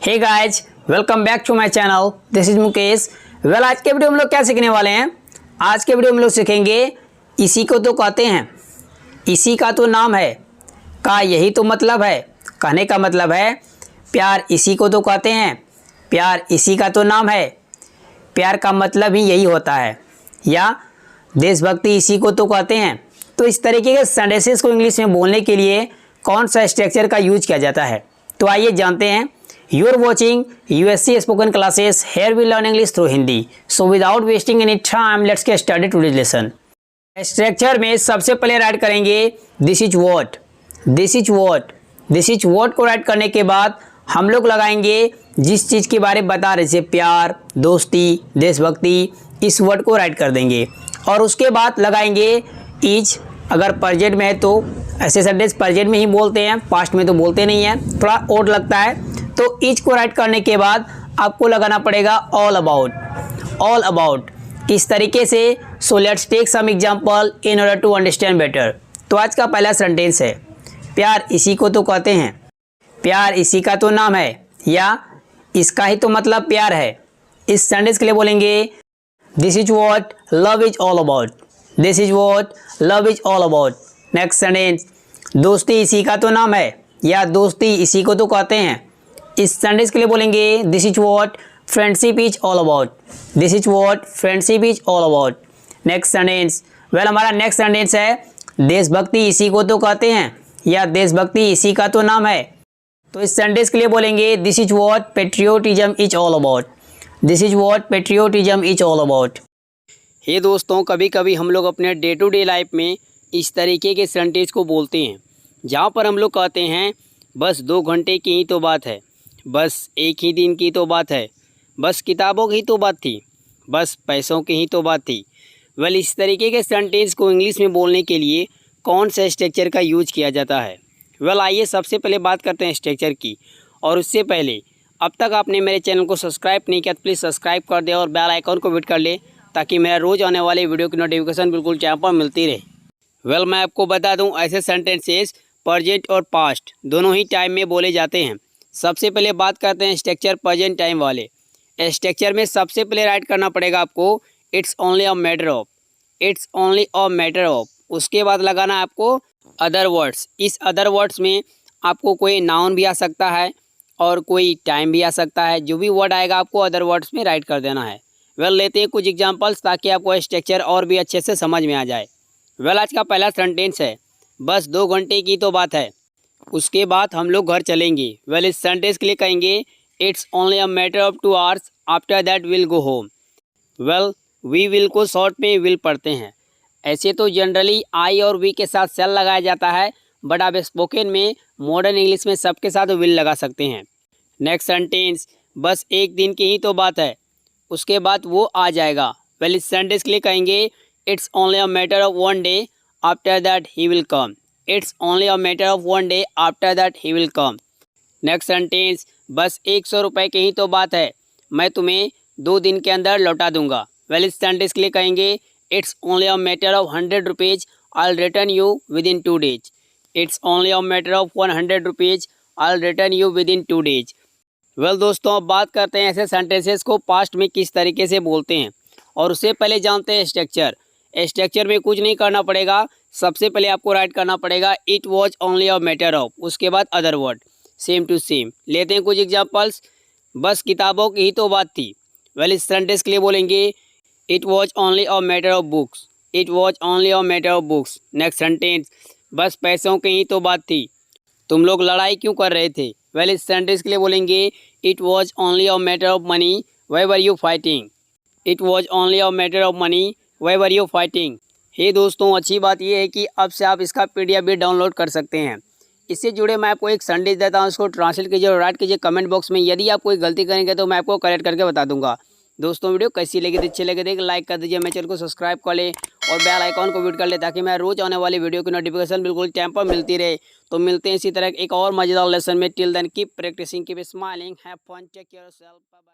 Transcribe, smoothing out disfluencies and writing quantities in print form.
Hey guys, welcome back to my channel. This is Mukesh. आज के video में हम लोग क्या सीखने वाले हैं? आज के वीडियो में हम लोग सीखेंगे इसी को तो कहते हैं, इसी का तो नाम है, का यही तो मतलब है। कहने का मतलब है प्यार इसी को तो कहते हैं, प्यार इसी का तो नाम है। प्यार का मतलब ही यही होता है, या देशभक्ति इसी को तो कहते हैं। तो इस तरीके के सेंटेंसेस को इंग्लिश में बोलने के लिए कौन सा स्ट्रक्चर का यूज किया जाता है, तो आइए जानते हैं। You are watching USC spoken classes. Here we learn English through Hindi. So without wasting any time, let's get started today's lesson. Structure में सबसे पहले राइट करेंगे this is what, this is what, this is what को right करने के बाद हम लोग लगाएंगे जिस चीज़ के बारे में बता रहे, जैसे प्यार, दोस्ती, देशभक्ति, इस वर्ड को राइट कर देंगे। और उसके बाद लगाएंगे इज। अगर प्रेजेंट में है तो ऐसे सेंटेंस प्रेजेंट में ही बोलते हैं, पास्ट में तो बोलते नहीं हैं, थोड़ा ओड लगता है। तो इज को राइट करने के बाद आपको लगाना पड़ेगा ऑल अबाउट, ऑल अबाउट इस तरीके से। So let's take some example in order to understand better. तो आज का पहला सेंटेंस है प्यार इसी को तो कहते हैं, प्यार इसी का तो नाम है, या इसका ही तो मतलब प्यार है। इस सेंटेंस के लिए बोलेंगे this is what love is all about, this is what love is all about. Next sentence दोस्ती इसी का तो नाम है, या दोस्ती इसी को तो कहते हैं। इस सेंटेंस के लिए बोलेंगे this is what friendship is all about, this is what friendship is all about. Next sentence, हमारा नेक्स्ट सेंटेंस है देशभक्ति इसी को तो कहते हैं, या देशभक्ति इसी का तो नाम है। तो इस सेंटेंस के लिए बोलेंगे this is what patriotism is all about, this is what patriotism is all about. ये दोस्तों, कभी कभी हम लोग अपने डे टू डे लाइफ में इस तरीके के सेंटेंस को बोलते हैं, जहाँ पर हम लोग कहते हैं बस 2 घंटे की ही तो बात है, बस एक ही दिन की तो बात है, बस किताबों की तो बात थी, बस पैसों की ही तो बात थी। इस तरीके के सेंटेंस को इंग्लिश में बोलने के लिए कौन सा स्ट्रक्चर का यूज किया जाता है? आइए सबसे पहले बात करते हैं स्ट्रक्चर की। और उससे पहले अब तक आपने मेरे चैनल को सब्सक्राइब नहीं किया तो प्लीज़ सब्सक्राइब कर दे और बेल आइकन को हिट कर ले, ताकि मेरा रोज़ आने वाले वीडियो की नोटिफिकेशन बिल्कुल टाइम पर मिलती रहे। मैं आपको बता दूँ, ऐसे सेंटेंसेस प्रेजेंट और पास्ट दोनों ही टाइम में बोले जाते हैं। सबसे पहले बात करते हैं स्ट्रक्चर प्रेजेंट टाइम वाले। स्ट्रक्चर में सबसे पहले राइट करना पड़ेगा आपको it's only a matter of, it's only a matter of. उसके बाद लगाना है आपको अदर वर्ड्स। इस अदर वर्ड्स में आपको कोई नाउन भी आ सकता है और कोई टाइम भी आ सकता है। जो भी वर्ड आएगा आपको अदर वर्ड्स में राइट कर देना है। लेते हैं कुछ एग्जांपल्स, ताकि आपको स्ट्रक्चर और भी अच्छे से समझ में आ जाए। आज का पहला सेंटेंस है बस 2 घंटे की तो बात है, उसके बाद हम लोग घर चलेंगे। इस सेंटेंस के लिए कहेंगे it's only a matter of 2 hours, after that will go home. We will को शॉर्ट में विल पढ़ते हैं। ऐसे तो जनरली आई और वी के साथ सेल लगाया जाता है, बट आप स्पोकन में मॉडर्न इंग्लिश में सबके साथ विल लगा सकते हैं। नेक्स्ट सेंटेंस बस एक दिन की ही तो बात है, उसके बाद वो आ जाएगा। इस सेंटेंस के लिए कहेंगे it's only a matter of 1 day, after that he will come. It's only a matter of 1 day, after that he will come. Next sentence बस 100 रुपये की ही तो बात है, मैं तुम्हें 2 दिन के अंदर लौटा दूंगा। इस सेंटेंस के लिए कहेंगे it's only a matter of 100 rupees, I return you with in 2 days। It's only a matter of 100 rupees, I return you with in 2 days। दोस्तों, अब बात करते हैं ऐसे सेंटेंसेस को पास्ट में किस तरीके से बोलते हैं। और उससे पहले जानते हैं स्ट्रक्चर। स्ट्रक्चर में कुछ नहीं करना पड़ेगा। सबसे पहले आपको राइट करना पड़ेगा it was only a matter of, उसके बाद other word same to same. लेते हैं कुछ एग्जांपल्स। बस किताबों की ही तो बात थी। इस सेंटेंस के लिए बोलेंगे it was only a matter of books, it was only a matter of books. Next sentence बस पैसों की ही तो बात थी, तुम लोग लड़ाई क्यों कर रहे थे? इस सेंटेंस के लिए बोलेंगे it was only a matter of money, why were you fighting. It was only a matter of money, why were you fighting. हे दोस्तों, अच्छी बात यह है कि अब से आप इसका PDF भी डाउनलोड कर सकते हैं। इससे जुड़े मैं आपको एक संदेश देता हूँ, उसको ट्रांसलेट कीजिए और राइट कीजिए कमेंट बॉक्स में। यदि आप कोई गलती करेंगे तो मैं आपको करेक्ट करके बता दूंगा। दोस्तों, वीडियो कैसी लगी, अच्छी लगे तो लाइक कर दीजिए, मेरे चैनल को सब्सक्राइब कर ले और बेल आइकन को हिट कर ले, ताकि मैं रोज आने वाली वीडियो की नोटिफिकेशन बिल्कुल टाइम पर मिलती रहे। तो मिलते हैं इसी तरह एक और मजेदार लेसन में। Till then keep practising, keep smiling, have fun, take care yourself, bye bye.